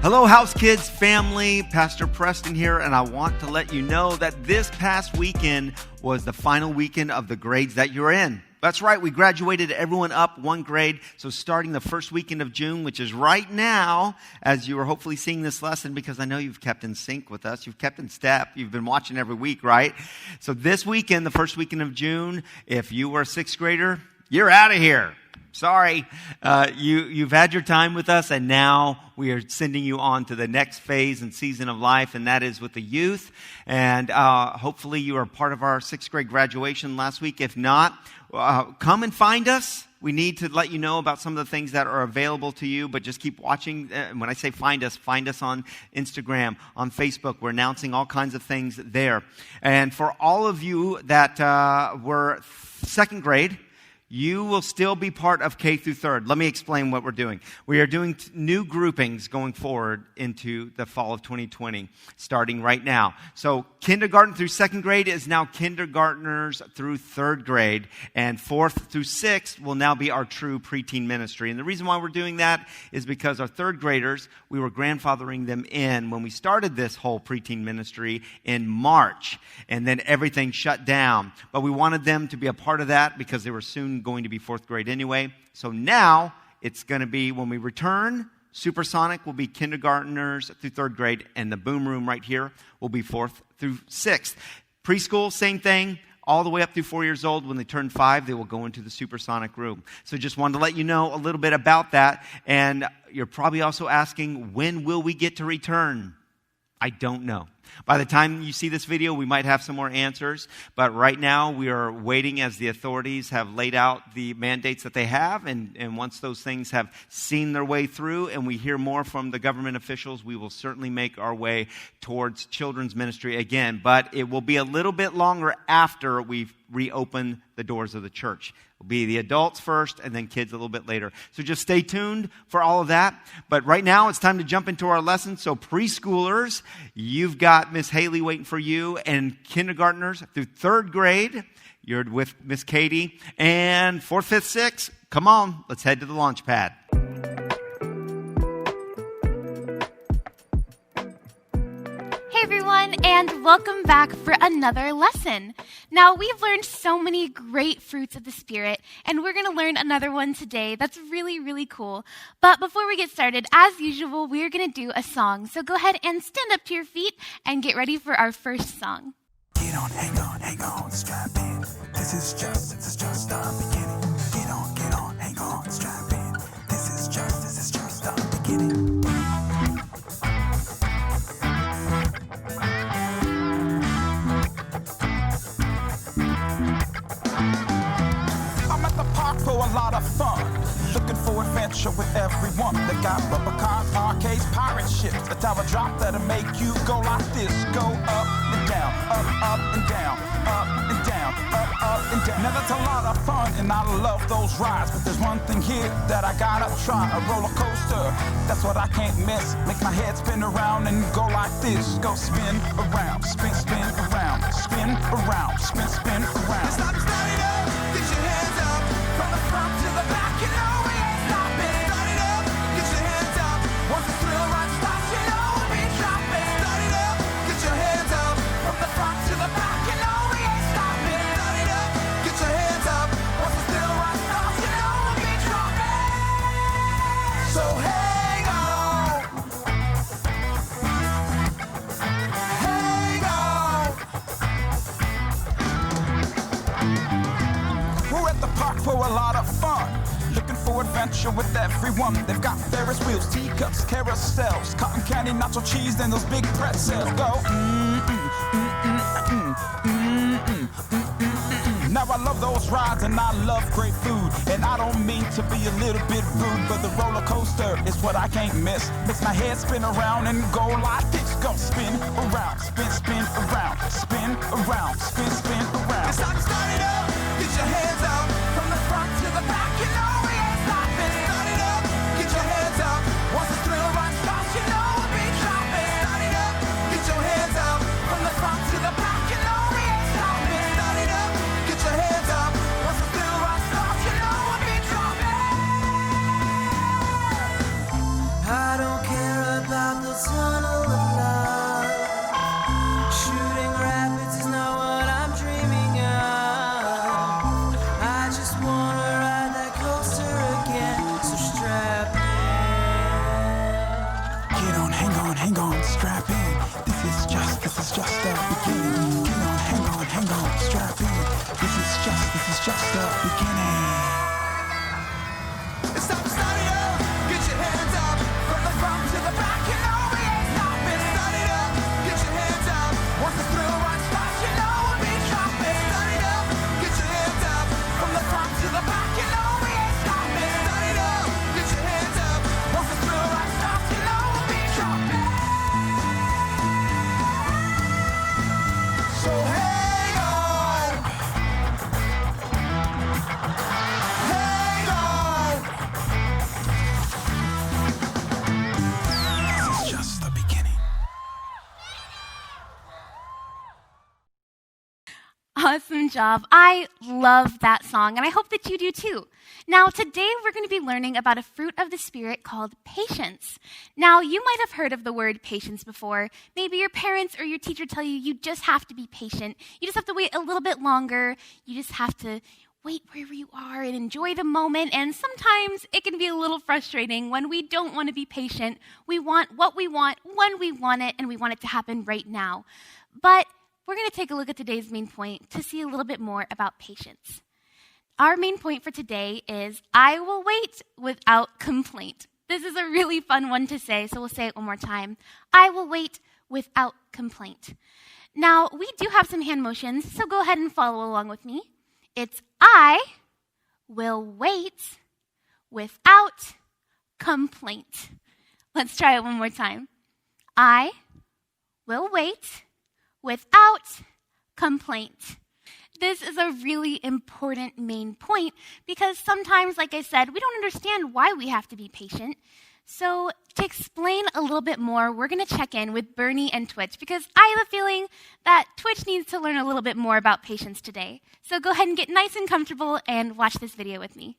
Hello, House Kids family. Pastor Preston here, and I want to let you know that this past weekend was the final weekend of the grades that you're in. That's right, we graduated everyone up one grade, so starting the first weekend of June, which is right now, as you are hopefully seeing this lesson, because I know you've kept in sync with us, you've kept in step, you've been watching every week, right? So this weekend, the first weekend of June, if you were a sixth grader, you're out of here. Sorry, you've had your time with us, and now we are sending you on to the next phase and season of life, and that is with the youth. And hopefully you are part of our sixth grade graduation last week. If not, come and find us. We need to let you know about some of the things that are available to you, but just keep watching. When I say find us on Instagram, on Facebook. We're announcing all kinds of things there. And for all of you that were second grade, you will still be part of K through third. Let me explain what we're doing. We are doing new groupings going forward into the fall of 2020, starting right now. So kindergarten through second grade is now kindergartners through third grade, and fourth through sixth will now be our true preteen ministry. And the reason why we're doing that is because our third graders, we were grandfathering them in when we started this whole preteen ministry in March, and then everything shut down. But we wanted them to be a part of that because they were soon going to be fourth grade anyway. So now it's going to be, when we return, Supersonic will be kindergartners through third grade, and the boom room right here will be fourth through sixth. Preschool, same thing, all the way up through 4 years old. When they turn 5, they will go into the Supersonic room. So just wanted to let you know a little bit about that. And you're probably also asking, when will we get to return? I don't know. By the time you see this video, we might have some more answers. But right now, we are waiting as the authorities have laid out the mandates that they have. And once those things have seen their way through and we hear more from the government officials, we will certainly make our way towards children's ministry again. But it will be a little bit longer after we've reopened the doors of the church. It'll be the adults first and then kids a little bit later. So just stay tuned for all of that. But right now, it's time to jump into our lesson. So preschoolers, you've got Miss Haley waiting for you, and kindergartners through third grade, you're with Miss Katie, and fourth, fifth, sixth, come on, let's head to the launch pad. Hey everyone, and welcome back for another lesson. Now, we've learned so many great fruits of the Spirit, and we're going to learn another one today that's really, really cool. But before we get started, as usual, we're going to do a song. So go ahead and stand up to your feet and get ready for our first song. Get on, hang on, strap in. This is just the beginning. Get on, hang on, strap in. This is just the beginning. I'm at the park for a lot of fun, looking for adventure with everyone. They got rubber cars, arcades, pirate ships, a tower drop that'll make you go like this. Go up and down, up and down, up and down, up and down. Now that's a lot of fun and I love those rides, but there's one thing here that I gotta try, a roller coaster. That's what I can't miss. Make my head spin around and go like this. Go spin around, spin around, spin around, spin around. It's time to start it up. Get your hands up from the front to the back. You know we ain't stopping. Start it up. Get your hands up. Once the thrill ride starts, you know we'll be dropping. Start it up. Get your hands up from the front to the back. You know we ain't stopping. Start it up. Get your hands up. Once the thrill ride starts, you know we'll be dropping. So hang on. Hang on. We're at the park for a lot of fun, looking for adventure with everyone. They've got Ferris wheels, teacups, carousels, cotton candy, nacho cheese, and those big pretzels. Go Now I love those rides and I love great food, and I don't mean to be a little bit rude, but the roller coaster is what I can't miss. Makes my head spin around and go like this. Go spin around, spin around, spin around, spin around. It's time to start it up. Get your hands up from the front to the back. You know we ain't stopping. Start it up. Get your hands up. Once the thrill ride starts, you know we'll be dropping. Start it up. Get your hands up from the front to the back. You know we ain't stopping. Start it up. Get your hands up. Once the thrill ride starts, you know we'll be dropping. I don't care about just the beginning. It's time to start it up. Get your hands up. From the front to the back, you know we ain't stopping. Start it up. Get your hands up. Once the thrill run starts, you know we'll be dropping. Start it up. Get your hands up. From the front to the back, you know we ain't stopping. Start it up. Get your hands up. Once the thrill run starts, you know we'll be dropping. So hang on. Hang on. This is just the beginning. Awesome job. I love that song, and I hope that you do too. Now, today we're going to be learning about a fruit of the Spirit called patience. Now, you might have heard of the word patience before. Maybe your parents or your teacher tell you you just have to be patient. You just have to wait a little bit longer. You just have to wait wherever you are and enjoy the moment. And sometimes it can be a little frustrating when we don't want to be patient. We want what we want when we want it, and we want it to happen right now. But we're going to take a look at today's main point to see a little bit more about patience. Our main point for today is, I will wait without complaint. This is a really fun one to say, so we'll say it one more time. I will wait without complaint. Now, we do have some hand motions, so go ahead and follow along with me. It's I will wait without complaint. Let's try it one more time. I will wait without complaint. This is a really important main point because sometimes, like I said, we don't understand why we have to be patient. So to explain a little bit more, we're going to check in with Bernie and Twitch because I have a feeling that Twitch needs to learn a little bit more about patience today. So go ahead and get nice and comfortable and watch this video with me.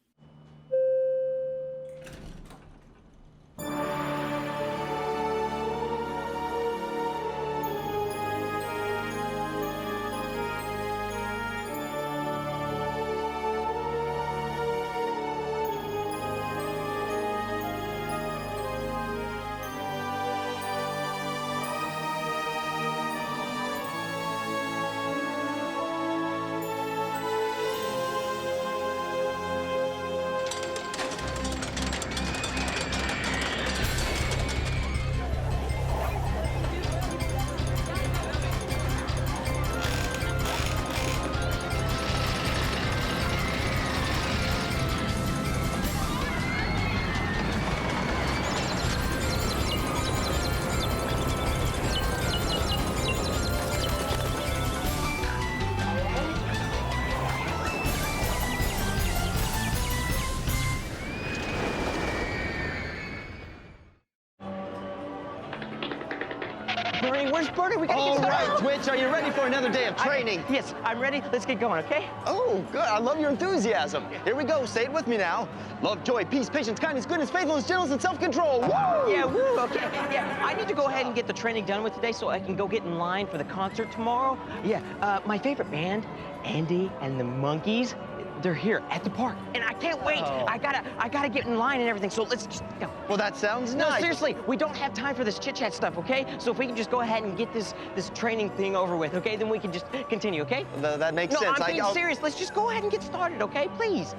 Bernie, where's Bernie? We gotta get started. All right, Twitch, are you ready for another day of training? Yes, I'm ready. Let's get going, okay? Oh, good. I love your enthusiasm. Here we go. Say it with me now. Love, joy, peace, patience, kindness, goodness, faithfulness, gentleness, and self-control. Woo! Yeah, woo, okay. Yeah, I need to go ahead and get the training done with today so I can go get in line for the concert tomorrow. Yeah, my favorite band, Andy and the Monkeys, they're here at the park, and I can't wait. Oh. I gotta get in line and everything, so let's just go. Well, that sounds No, nice. seriously, we don't have time for this chit-chat stuff, okay? So if we can just go ahead and get this training thing over with, okay? Then we can just continue, okay? That makes No, sense. I'm being serious. Let's just go ahead and get started, okay? Please.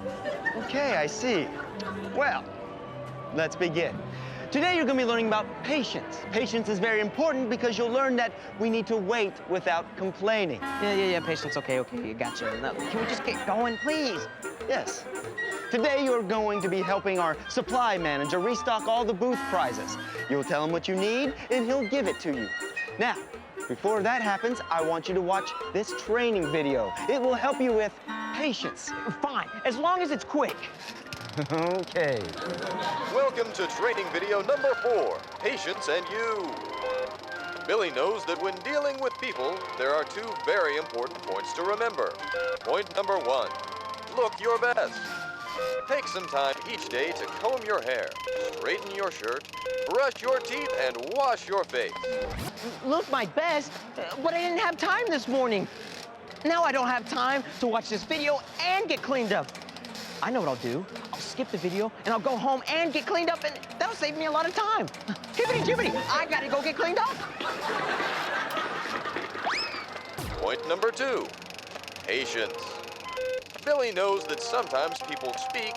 Okay, I see. Well, let's begin. Today you're going to be learning about patience. Patience is very important because you'll learn that we need to wait without complaining. Yeah, patience. Okay, you gotcha. Now, can we just get going, please? Yes. Today you're going to be helping our supply manager restock all the booth prizes. You'll tell him what you need and he'll give it to you. Now, before that happens, I want you to watch this training video. It will help you with patience. Fine, as long as it's quick. Okay. Welcome to training video number 4, Patience and You. Billy knows that when dealing with people, there are 2 very important points to remember. Point number 1, look your best. Take some time each day to comb your hair, straighten your shirt, brush your teeth, and wash your face. Look my best, but I didn't have time this morning. Now I don't have time to watch this video and get cleaned up. I know what I'll do. I'll skip the video, and I'll go home and get cleaned up, and that'll save me a lot of time. Hibbity-jibbity, I gotta go get cleaned up. Point number 2, patience. Billy knows that sometimes people speak,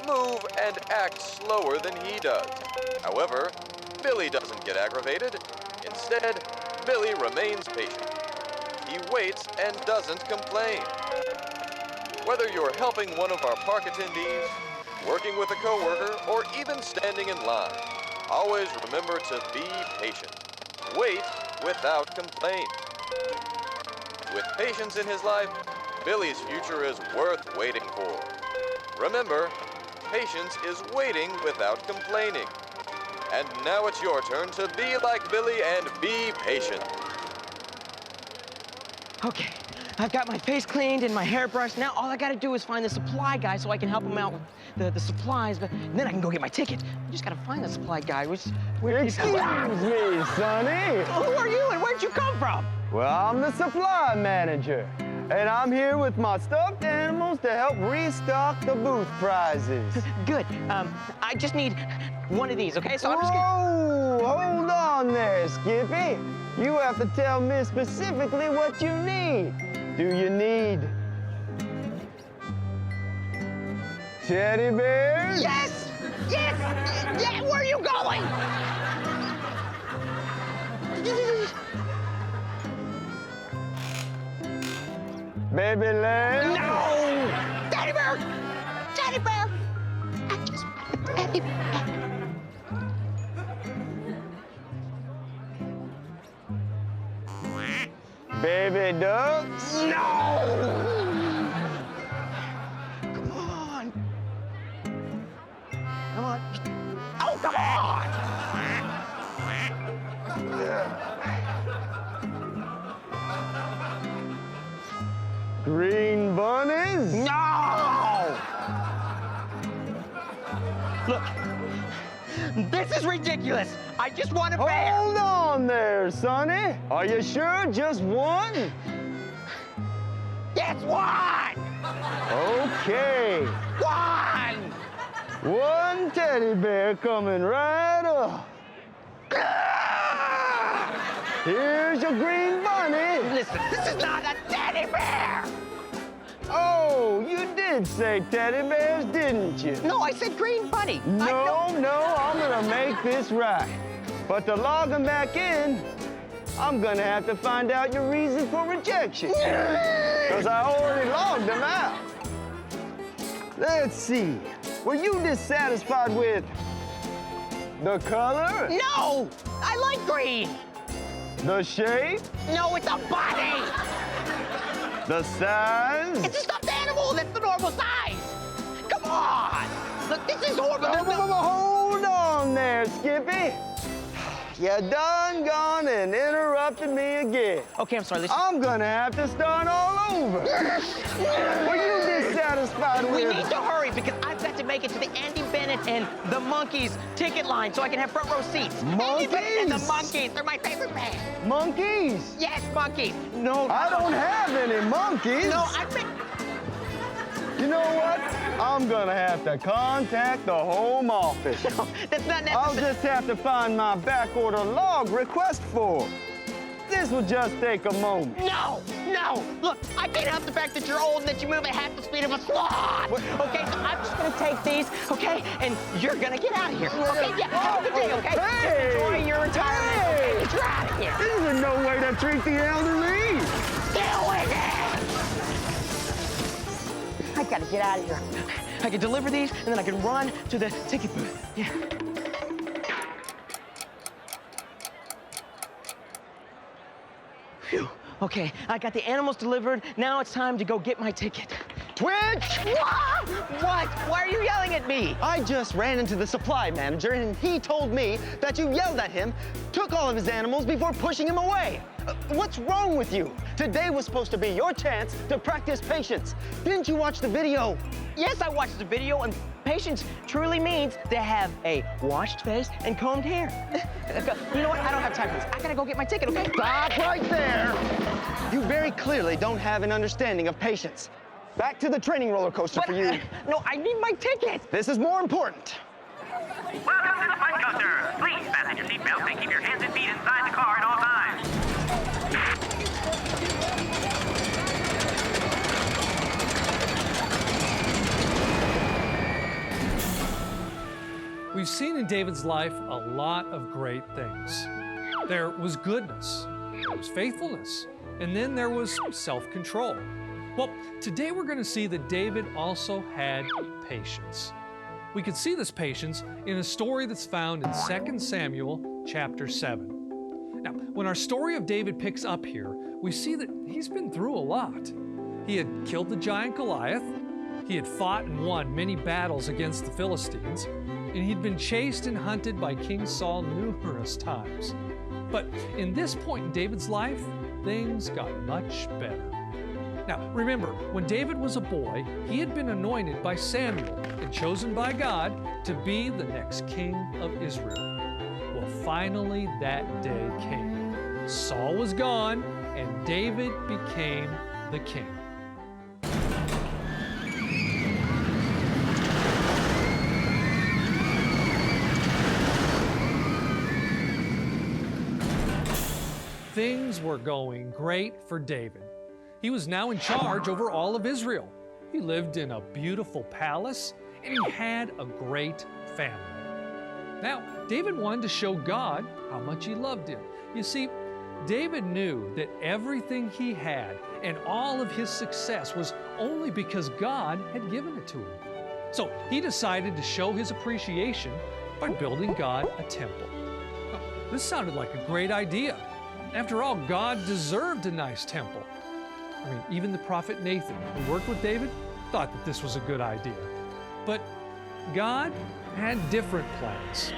move, and act slower than he does. However, Billy doesn't get aggravated. Instead, Billy remains patient. He waits and doesn't complain. Whether you're helping one of our park attendees, working with a coworker, or even standing in line, always remember to be patient. Wait without complaint. With patience in his life, Billy's future is worth waiting for. Remember, patience is waiting without complaining. And now it's your turn to be like Billy and be patient. Okay, I've got my face cleaned and my hair brushed. Now all I gotta do is find the supply guy so I can help him out with the supplies, but then I can go get my ticket. I just gotta find the supply guy. Excuse me, Sonny. Who are you and where'd you come from? Well, I'm the supply manager, and I'm here with my stuffed animals to help restock the booth prizes. Good. I just need one of these, okay? So I'm just gonna... Whoa, hold on there, Skippy. You have to tell me specifically what you need. Do you need teddy bears? Yes! Yes! Yeah, where are you going? Baby lamb? No! Teddy bear! Teddy bear! I just want a teddy bear. Baby ducks? No! Come on! Come on. Oh, come on! Green bunnies? No! Look, this is ridiculous. I just want a bear. Hold on there, Sonny. Are you sure just one? Yes, one! Okay. One! One teddy bear coming right up. Here's your green bunny. Listen, this is not a teddy bear! Oh, you did say teddy bears, didn't you? No, I said green bunny. No, I'm gonna make this right. But to log them back in, I'm gonna have to find out your reason for rejection. Because I already logged them out. Let's see. Were you dissatisfied with the color? No! I like green! The shape? No, it's a bunny! The size? It's a stuffed animal! That's the normal size! Come on! Look, this is horrible! There's no- Hold on there, Skippy. You done gone and interrupted me again. Okay, I'm sorry, listen. I'm gonna have to start all over. Were you dissatisfied with? We need to hurry because I've got to make it to the Andy Bennett and the Monkeys ticket line so I can have front row seats. Andy Bennett and the Monkeys? Monkeys, they're my favorite band. Monkeys? Yes, monkeys. No, I don't have any monkeys. No, I meant... You know what? I'm gonna have to contact the home office. No, that's not I'll necessary. just have to find my back order log request form. This will just take a moment. No! Look, I can't help the fact that you're old and that you move at half the speed of a sloth. Okay, so I'm just gonna take these, okay? And you're gonna get out of here. Okay, yeah, have a good day, okay? Hey! Just enjoy your retirement, okay? Get you out of here. This is no way to treat the elderly. Deal with it! I gotta get out of here. I can deliver these, and then I can run to the ticket booth. Yeah. Phew. Okay, I got the animals delivered. Now it's time to go get my ticket. Twitch! What? Why are you yelling at me? I just ran into the supply manager and he told me that you yelled at him, took all of his animals before pushing him away. What's wrong with you? Today was supposed to be your chance to practice patience. Didn't you watch the video? Yes, I watched the video, and patience truly means to have a washed face and combed hair. You know what? I don't have time for this. I gotta go get my ticket, okay? Stop right there! You very clearly don't have an understanding of patience. Back to the training roller coaster for you. No, I need my ticket. This is more important. Welcome to the Fun Coaster. Please fasten your seatbelt and keep your hands and feet inside the car at all times. We've seen in David's life a lot of great things. There was goodness, there was faithfulness, and then there was self-control. Well, today we're going to see that David also had patience. We could see this patience in a story that's found in 2 Samuel chapter 7. Now, when our story of David picks up here, we see that he's been through a lot. He had killed the giant Goliath, he had fought and won many battles against the Philistines, and he'd been chased and hunted by King Saul numerous times. But in this point in David's life, things got much better. Now, remember, when David was a boy, he had been anointed by Samuel and chosen by God to be the next king of Israel. Well, finally that day came. Saul was gone, and David became the king. Things were going great for David. He was now in charge over all of Israel. He lived in a beautiful palace, and he had a great family. Now, David wanted to show God how much he loved him. You see, David knew that everything he had and all of his success was only because God had given it to him. So he decided to show his appreciation by building God a temple. Now, this sounded like a great idea. After all, God deserved a nice temple. I mean, even the prophet Nathan, who worked with David, thought that this was a good idea. But God had different plans.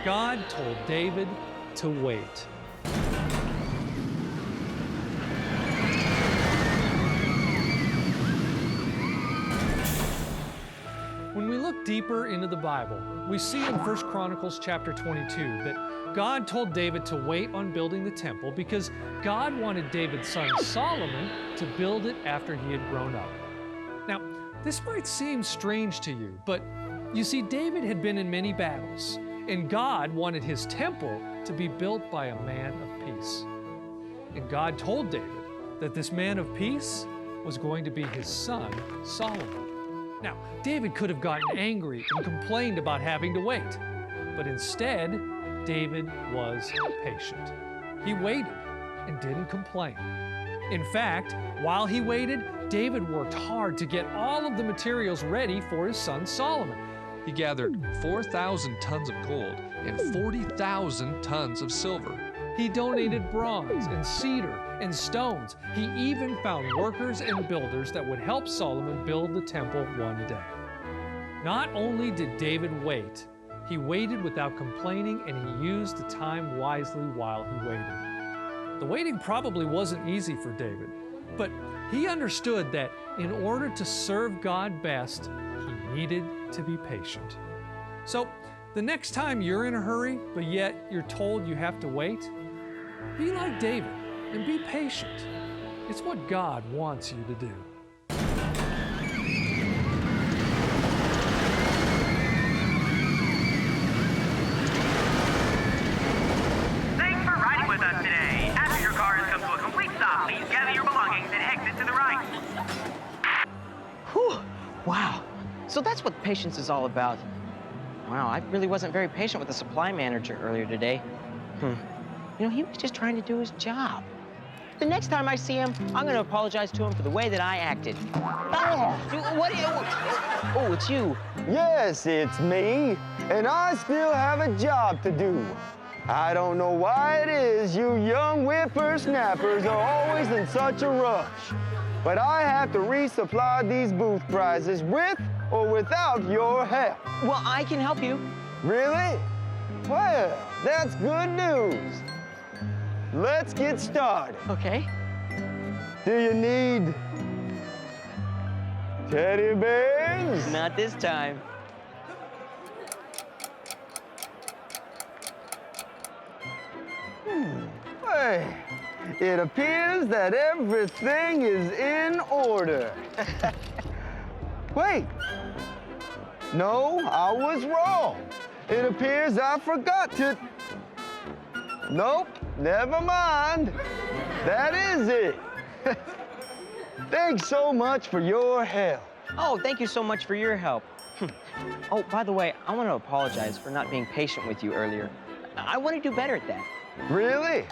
God told David to wait. When we look deeper into the Bible, we see in 1 Chronicles chapter 22 that God told David to wait on building the temple because God wanted David's son Solomon to build it after he had grown up. Now, this might seem strange to you, but you see, David had been in many battles, and God wanted his temple to be built by a man of peace. And God told David that this man of peace was going to be his son Solomon. Now, David could have gotten angry and complained about having to wait, but instead, David was patient. He waited and didn't complain. In fact, while he waited, David worked hard to get all of the materials ready for his son Solomon. He gathered 4,000 tons of gold and 40,000 tons of silver. He donated bronze and cedar and stones. He even found workers and builders that would help Solomon build the temple one day. Not only did David wait, he waited without complaining, and he used the time wisely while he waited. The waiting probably wasn't easy for David, but he understood that in order to serve God best, he needed to be patient. So, the next time you're in a hurry, but yet you're told you have to wait, be like David and be patient. It's what God wants you to do. Thanks for riding with us today. After your car has come to a complete stop, please gather your belongings and exit to the right. Whew. Wow. So that's what patience is all about. Wow, I really wasn't very patient with the supply manager earlier today. You know, he was just trying to do his job. The next time I see him, I'm going to apologize to him for the way that I acted. What? Oh, it's you. Yes, it's me, and I still have a job to do. I don't know why it is you young whippersnappers are always in such a rush, but I have to resupply these booth prizes with or without your help. Well, I can help you. Really? Well, that's good news. Let's get started. Okay. Do you need teddy bears? Not this time. Hey, it appears that everything is in order. Wait. No, I was wrong. It appears I forgot to... Nope, never mind. That is it. Thanks so much for your help. Oh, thank you so much for your help. Oh, by the way, I want to apologize for not being patient with you earlier. I want to do better at that. Really?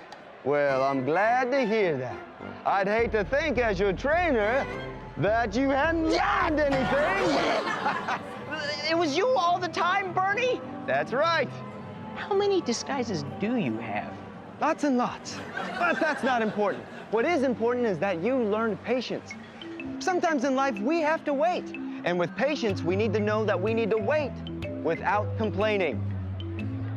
Well, I'm glad to hear that. I'd hate to think as your trainer that you hadn't learned anything. It was you all the time, Bernie? That's right. How many disguises do you have? Lots and lots. But that's not important. What is important is that you learned patience. Sometimes in life, we have to wait. And with patience, we need to know that we need to wait without complaining.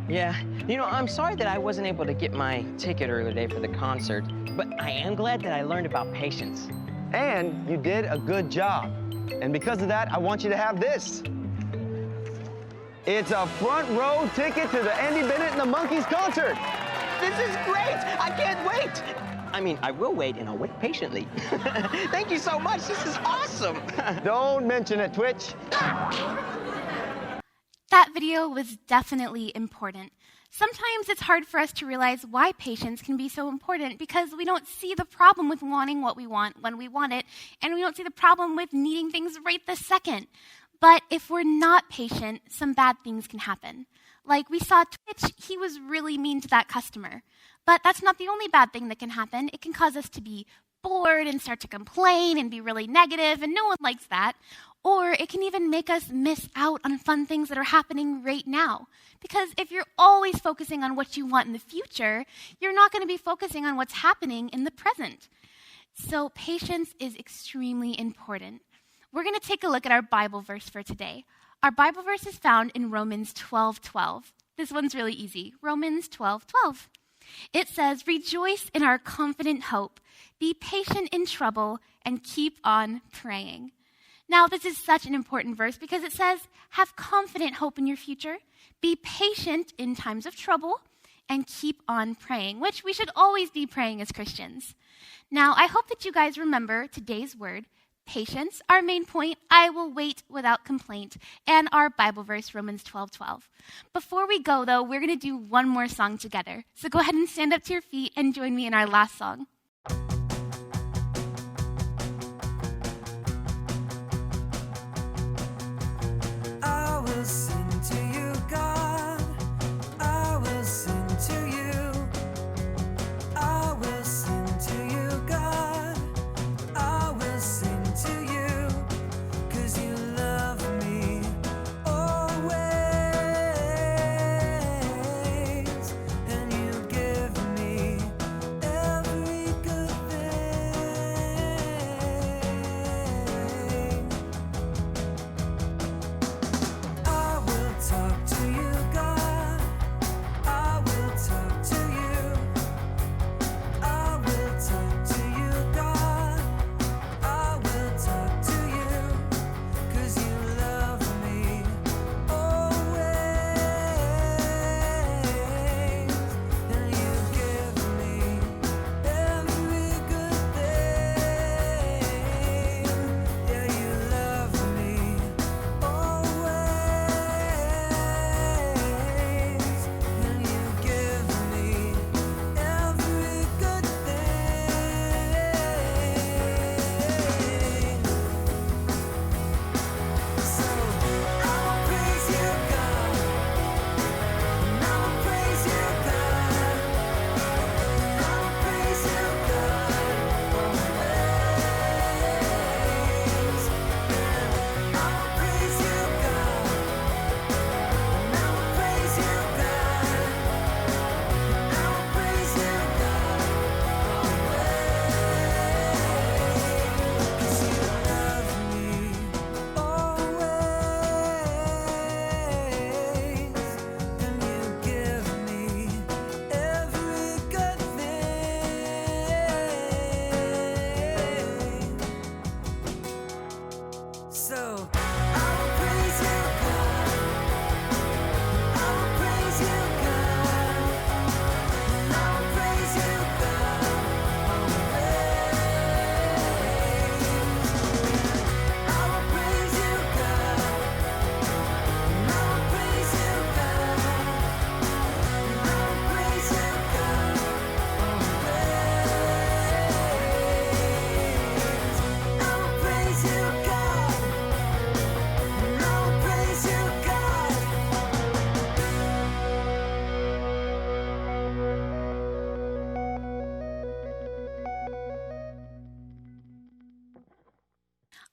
Yeah, I'm sorry that I wasn't able to get my ticket earlier today for the concert, but I am glad that I learned about patience. And you did a good job. And because of that, I want you to have this. It's a front row ticket to the Andy Bennett and the Monkees concert. This is great! I can't wait! I mean, I will wait, and I'll wait patiently. Thank you so much. This is awesome. Don't mention it, Twitch. That video was definitely important. Sometimes it's hard for us to realize why patience can be so important because we don't see the problem with wanting what we want when we want it, and we don't see the problem with needing things right this second. But if we're not patient, some bad things can happen. Like we saw Twitch, he was really mean to that customer. But that's not the only bad thing that can happen. It can cause us to be bored and start to complain and be really negative, and no one likes that. Or it can even make us miss out on fun things that are happening right now. Because if you're always focusing on what you want in the future, you're not going to be focusing on what's happening in the present. So patience is extremely important. We're going to take a look at our Bible verse for today. Our Bible verse is found in Romans 12:12. This one's really easy. Romans 12:12. It says, "Rejoice in our confident hope, be patient in trouble, and keep on praying." Now, this is such an important verse because it says, have confident hope in your future, be patient in times of trouble, and keep on praying, which we should always be praying as Christians. Now, I hope that you guys remember today's word, patience, our main point, I will wait without complaint, and our Bible verse, Romans 12:12. Before we go, though, we're going to do one more song together. So go ahead and stand up to your feet and join me in our last song. I will sing to you, God. I will sing to you. I will sing to you, God. I will sing to you, 'cause you love me always, and you give me every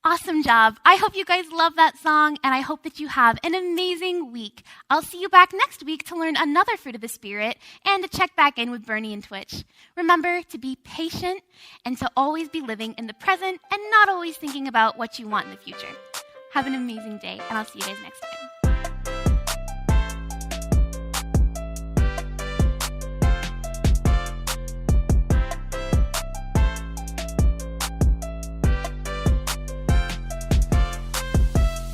Awesome job. I hope you guys love that song, and I hope that you have an amazing week. I'll see you back next week to learn another fruit of the Spirit and to check back in with Bernie and Twitch. Remember to be patient and to always be living in the present and not always thinking about what you want in the future. Have an amazing day, and I'll see you guys next time.